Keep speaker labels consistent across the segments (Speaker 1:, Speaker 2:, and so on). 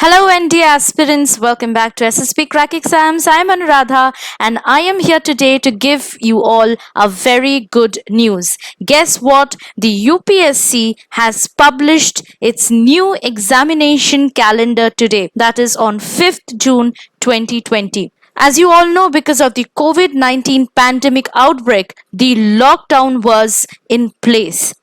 Speaker 1: Hello NDA Aspirants, welcome back to SSP Crack Exams. I am Anuradha and I am here today to give you all a very good news. Guess what? The UPSC has published its new examination calendar today, that is on 5th June 2020. As you all know, because of the COVID-19 pandemic outbreak, the lockdown was in place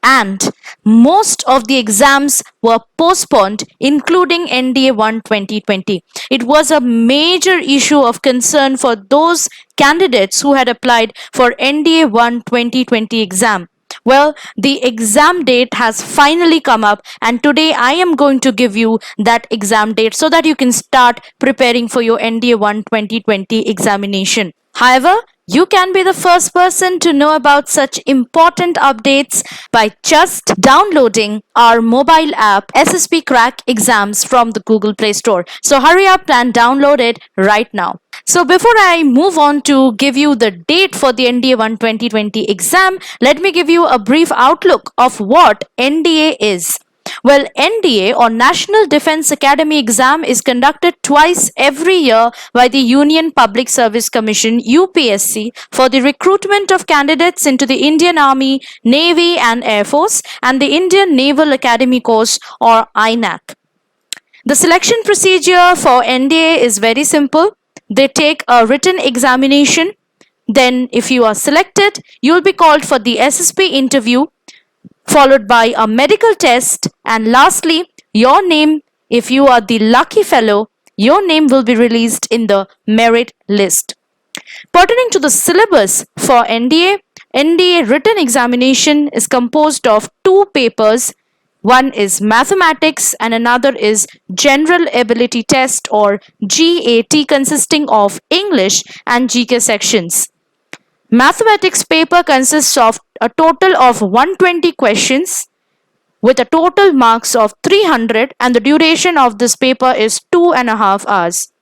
Speaker 1: and most of the exams were postponed, including NDA 1 2020. It was a major issue of concern for those candidates who had applied for NDA 1 2020 exam. Well, the exam date has finally come up, and today I am going to give you that exam date so that you can start preparing for your NDA 1 2020 examination. However, you can be the first person to know about such important updates by just downloading our mobile app SSP Crack Exams from the Google Play Store. So hurry up and download it right now. So before I move on to give you the date for the NDA 1 2020 exam, let me give you a brief outlook of what NDA is. Well, NDA or National Defense Academy exam is conducted twice every year by the Union Public Service Commission UPSC for the recruitment of candidates into the Indian Army, Navy and Air Force and the Indian Naval Academy course or INAC. The selection procedure for NDA is very simple. They take a written examination. Then if you are selected, you'll be called for the SSP interview, followed by a medical test, and lastly, your name, if you are the lucky fellow, your name will be released in the merit list. Pertaining to the syllabus for NDA written examination is composed of two papers. One is mathematics and another is general ability test or GAT, consisting of English and GK sections. Mathematics paper consists of a total of 120 questions with a total marks of 300, and the duration of this paper is 2.5 hours.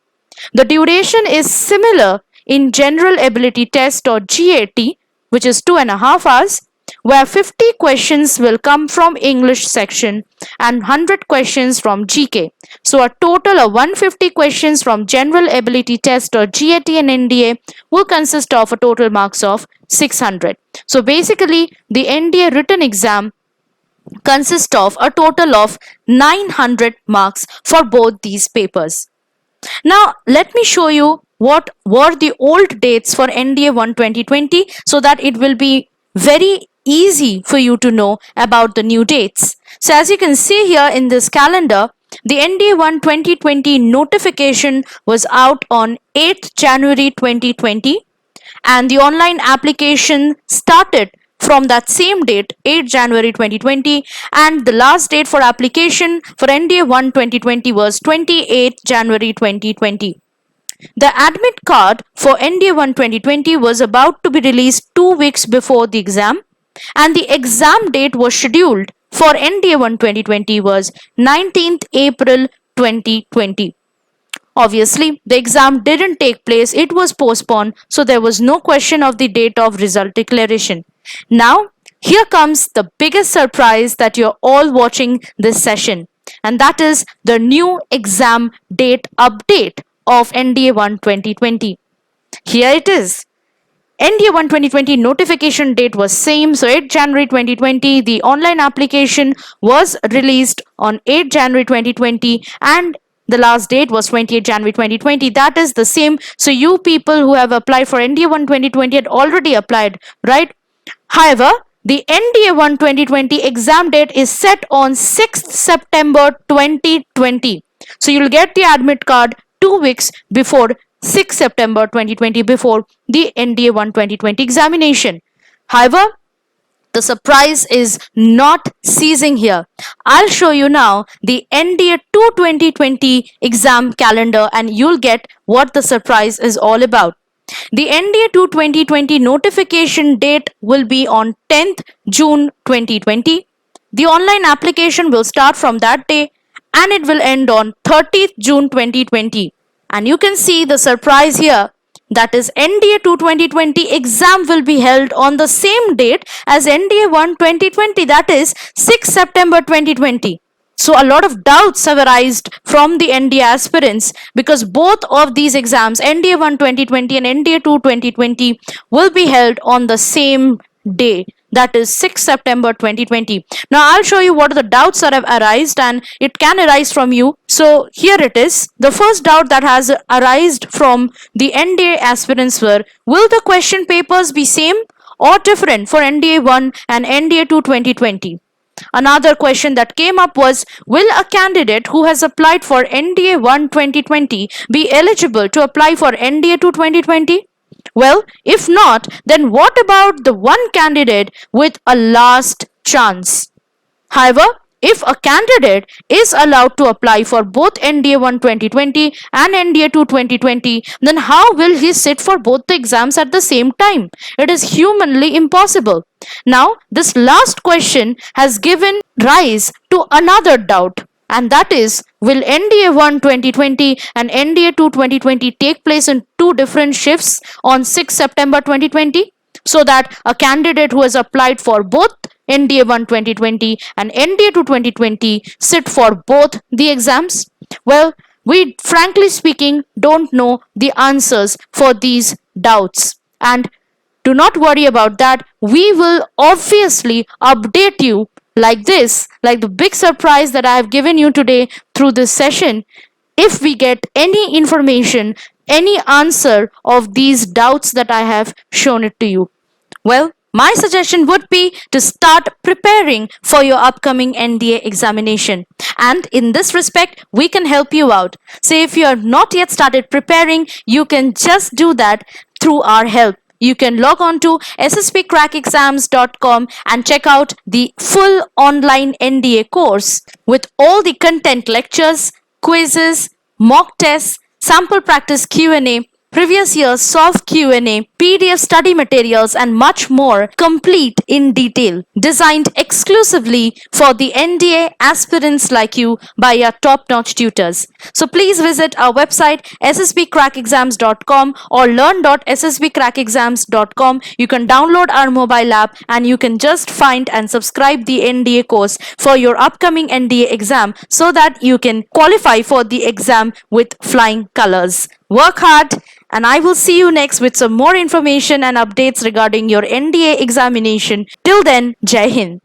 Speaker 1: The duration is similar in general ability test or GAT, which is 2.5 hours, where 50 questions will come from English section and 100 questions from GK. So a total of 150 questions from general ability test or GAT and NDA will consist of a total marks of 600. So basically the NDA written exam consists of a total of 900 marks for both these papers. Now let me show you what were the old dates for NDA 1 2020 so that it will be very easy for you to know about the new dates. So as you can see here in this calendar, the NDA 1 2020 notification was out on 8th January 2020 and the online application started from that same date, 8 January 2020, and the last date for application for NDA 1 2020 was 28 January 2020. The admit card for NDA 1 2020 was about to be released 2 weeks before the exam, and the exam date was scheduled for NDA 1 2020 was 19th April 2020. Obviously, the exam didn't take place, it was postponed, so there was no question of the date of result declaration. Now, here comes the biggest surprise that you're all watching this session, and that is the new exam date update of NDA 1 2020. Here it is. NDA 1 2020 notification date was same, so 8 January 2020. The online application was released on 8 January 2020 and the last date was 28 January 2020. That is the same. So you people who have applied for NDA 1 2020 had already applied, right? However, the NDA 1 2020 exam date is set on 6th September 2020. So you'll get the admit card 2 weeks before 6 September 2020, before the NDA 1 2020 examination. However, the surprise is not ceasing here. I'll show you now the NDA 2 2020 exam calendar and you'll get what the surprise is all about. The NDA 2 2020 notification date will be on 10th June 2020. The online application will start from that day and it will end on 30th June 2020. And you can see the surprise here, that is NDA 2 2020 exam will be held on the same date as NDA 1 2020, that is 6 September 2020. So a lot of doubts have arisen from the NDA aspirants because both of these exams, NDA 1 2020 and NDA 2 2020, will be held on the same day, that is 6 September 2020. Now I'll show you what are the doubts that have arisen, and it can arise from you. So here it is. The first doubt that has arisen from the NDA aspirants were, will the question papers be same or different for NDA 1 and NDA 2 2020? Another question that came up was, will a candidate who has applied for NDA 1 2020 be eligible to apply for NDA 2 2020? Well, if not, then what about the one candidate with a last chance? However, if a candidate is allowed to apply for both NDA 1 2020 and NDA 2 2020, then how will he sit for both the exams at the same time? It is humanly impossible. Now, this last question has given rise to another doubt, and that is, will NDA 1 2020 and NDA 2 2020 take place in two different shifts on 6 September 2020? So that a candidate who has applied for both NDA 1 2020 and NDA 2 2020 sit for both the exams? Well, we frankly speaking don't know the answers for these doubts. And do not worry about that. We will obviously update you like this, like the big surprise that I have given you today through this session. If we get any information, any answer of these doubts that I have shown it to you. Well, my suggestion would be to start preparing for your upcoming NDA examination. And in this respect, we can help you out. So if you have not yet started preparing, you can just do that through our help. You can log on to sspcrackexams.com and check out the full online NDA course with all the content, lectures, quizzes, mock tests, sample practice Q&A, previous year's soft Q&A, PDF study materials, and much more, complete in detail, designed exclusively for the NDA aspirants like you by our top-notch tutors. So please visit our website sspcrackexams.com or learn.sspcrackexams.com. You can download our mobile app and you can just find and subscribe the NDA course for your upcoming NDA exam so that you can qualify for the exam with flying colors. Work hard, and I will see you next with some more information and updates regarding your NDA examination. Till then, Jai Hind.